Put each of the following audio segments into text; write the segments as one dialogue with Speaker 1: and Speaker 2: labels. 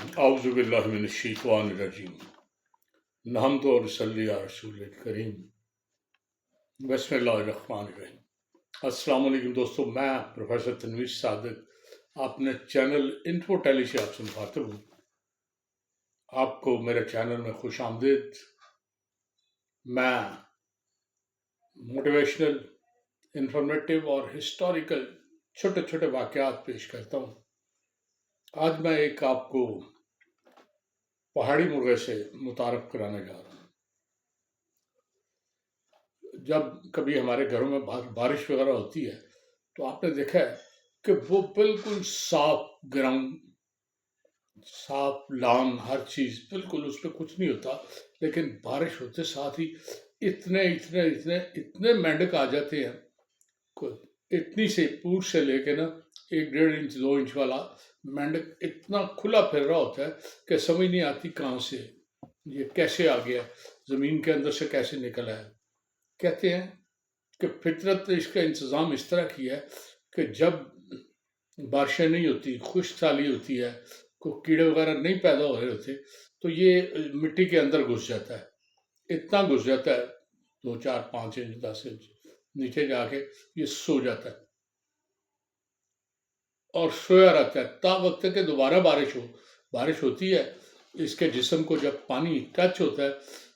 Speaker 1: औज़ु बिल्लाहि मिनश्शैतानिर्रजीम नहमदु व नसल्ली अला रसूलिल करीम बिस्मिल्लाहिर्रहमानिर्रहीम। अस्सलाम वालेकुम दोस्तों, मैं प्रोफेसर तनवीर सादिक अपने चैनल इन्फो टेली से आपसे मुखातिब हूँ। आपको मेरे चैनल में खुश आमदीद। मैं मोटिवेशनल, इंफॉर्मेटिव और हिस्टोरिकल छोटे छोटे वाक़यात पेश करता हूँ। आज मैं एक आपको पहाड़ी मुर्गे से मुतारफ़ कराने जा रहा हूँ। जब कभी हमारे घरों में बारिश वगैरह होती है तो आपने देखा है कि वो बिल्कुल साफ ग्राउंड, साफ लॉन, हर चीज़ बिल्कुल, उस पर कुछ नहीं होता। लेकिन बारिश होते साथ ही इतने इतने इतने इतने मेंढक आ जाते हैं। इतनी से पूर से लेके ना 1-1.5 इंच 2 इंच वाला मेंढक इतना खुला फिर रहा होता है कि समझ नहीं आती कहाँ से ये कैसे आ गया, ज़मीन के अंदर से कैसे निकल आया। कहते हैं कि फितरत ने इसका इंतज़ाम इस तरह किया है कि जब बारिशें नहीं होती, खुश्क साली होती है, कोई कीड़े वगैरह नहीं पैदा हो रहे होते, तो ये मिट्टी के अंदर घुस जाता है। इतना घुस जाता है 2, 4, 5 इंच 10 इंच नीचे जाके ये सो जाता है और सोया रहता है ता वक्त के दोबारा बारिश होती है। इसके जिस्म को जब पानी टच होता है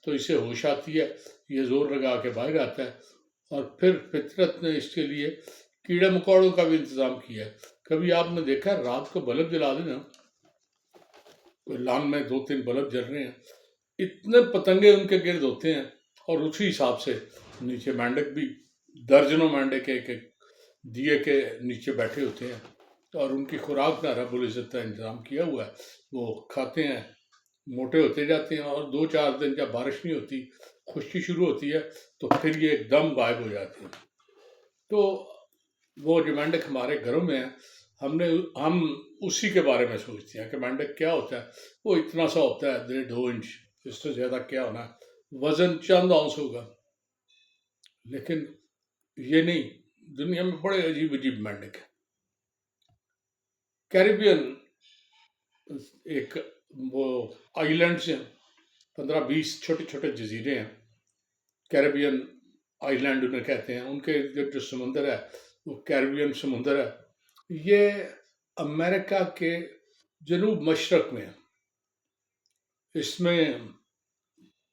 Speaker 1: तो इसे होश आती है, ये जोर लगा के बाहर आता है। और फिर फितरत ने इसके लिए कीड़े मकोड़ों का भी इंतजाम किया है। कभी आपने देखा है रात को बल्ब जला देना, कोई लॉन में 2-3 बल्ब जल रहे हैं, इतने पतंगे उनके गिर्द होते हैं और उसी हिसाब से नीचे मेंढक भी दर्जनों मेंढक एक एक दिए के नीचे बैठे होते हैं और उनकी खुराक ना रब्बुल इज़्ज़त ने इंतजाम किया हुआ है। वो खाते हैं, मोटे होते जाते हैं और 2-4 दिन जब बारिश नहीं होती, खुश्की शुरू होती है तो फिर ये एकदम गायब हो जाते हैं। तो वो जो मेंढक हमारे घरों में है, हम उसी के बारे में सोचते हैं कि मेंढक क्या होता है। वो इतना सा होता है 1.5-2 इंच, इससे ज़्यादा क्या होना है, वज़न चंद औंस होगा। लेकिन ये नहीं, दुनिया में बड़े अजीब अजीब मेंढक हैं। कैरिबियन एक वो आइलैंड्स हैं, 15-20 छोटे छोटे जजीरे हैं, कैरिबियन आइलैंड उन्हें कहते हैं। उनके इर्द जो समुंदर है वो कैरिबियन समुंदर है। ये अमेरिका के जनूब मशरक में है। इसमें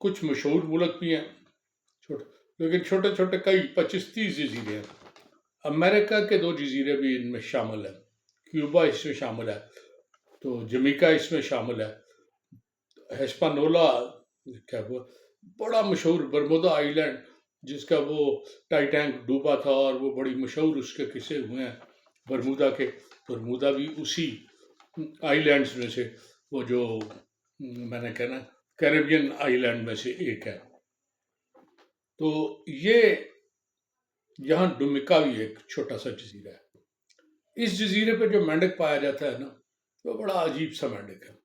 Speaker 1: कुछ मशहूर मुल्क भी हैं लेकिन छोटे छोटे कई 25-30 जजीरे हैं। अमेरिका के 2 जजीरे भी इनमें शामिल हैं। क्यूबा इसमें शामिल है, तो जमीका इसमें शामिल है। हिस्पानोला क्या वो बड़ा मशहूर बरमुदा आइलैंड, जिसका वो टाइटैनिक डूबा था और वो बड़ी मशहूर उसके किस्से हुए हैं बरमुदा के। बरमुदा भी उसी आइलैंड्स में से, वो जो मैंने कहना कैरिबियन आइलैंड में से एक है। तो ये यहाँ डोमिका भी एक छोटा सा जजीरा है। इस जजीरे पे जो मेंढक पाया जाता है ना, तो बड़ा अजीब सा मेंढक है।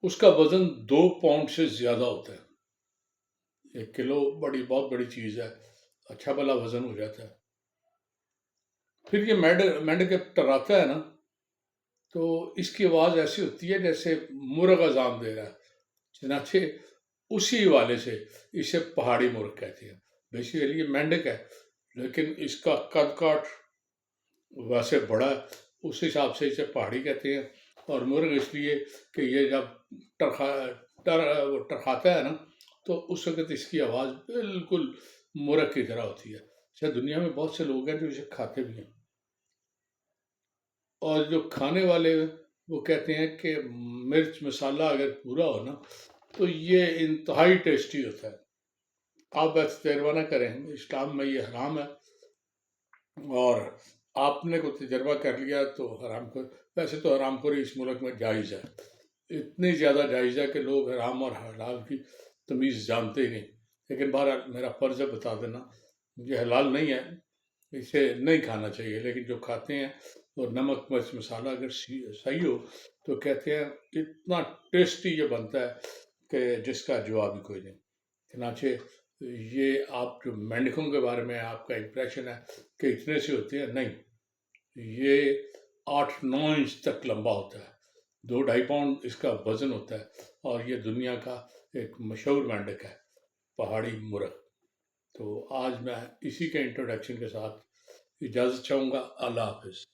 Speaker 1: उसका वजन 2 पाउंड से ज्यादा होता है। 1 किलो बहुत बड़ी चीज है, अच्छा भला वजन हो जाता है। फिर ये मेंढक जब टर्राता है ना, तो इसकी आवाज ऐसी होती है जैसे मुर्ग अजान दे रहा है। चनाचे उसी वाले से इसे पहाड़ी मुर्ग कहते हैं। बेसिकली ये मेंढक है, लेकिन इसका कद काठ वैसे बड़ा है, उस हिसाब से इसे पहाड़ी कहते हैं। और मुर्ग इसलिए कि ये जब टरखाता है ना, तो उस वक्त इसकी आवाज़ बिल्कुल मुर्ग की तरह होती है। शायद दुनिया में बहुत से लोग हैं जो इसे खाते भी हैं, और जो खाने वाले वो कहते हैं कि मिर्च मसाला अगर पूरा हो ना, तो ये इंतहाई टेस्टी होता है। आप बस तजर्बा ना करें, इस्लाम में ये हराम है, और आपने को तजर्बा कर लिया तो हराम को। वैसे तो हराम खोरी इस मुल्क में जायज़ है, इतनी ज़्यादा जायज़ है कि लोग हराम और हलाल की तमीज़ जानते ही नहीं। लेकिन बहरहाल मेरा फ़र्ज़ है बता देना, ये हलाल नहीं है, इसे नहीं खाना चाहिए। लेकिन जो खाते हैं और नमक मिर्च मसाला अगर सही हो तो कहते हैं इतना टेस्टी ये बनता है कि जिसका जवाब ही कोई नहीं। चनाचे ये आप जो मेंढकों के बारे में आपका इंप्रेशन है कि इतने से होते हैं, नहीं, ये 8-9 इंच तक लंबा होता है। 2-2.5 پاؤنڈ اس کا وزن ہوتا ہے، اور یہ دنیا کا ایک مشہور مینڈک ہے، پہاڑی مرغ۔ تو آج میں اسی کے انٹروڈکشن کے ساتھ اجازت چاہوں گا۔ اللہ حافظ۔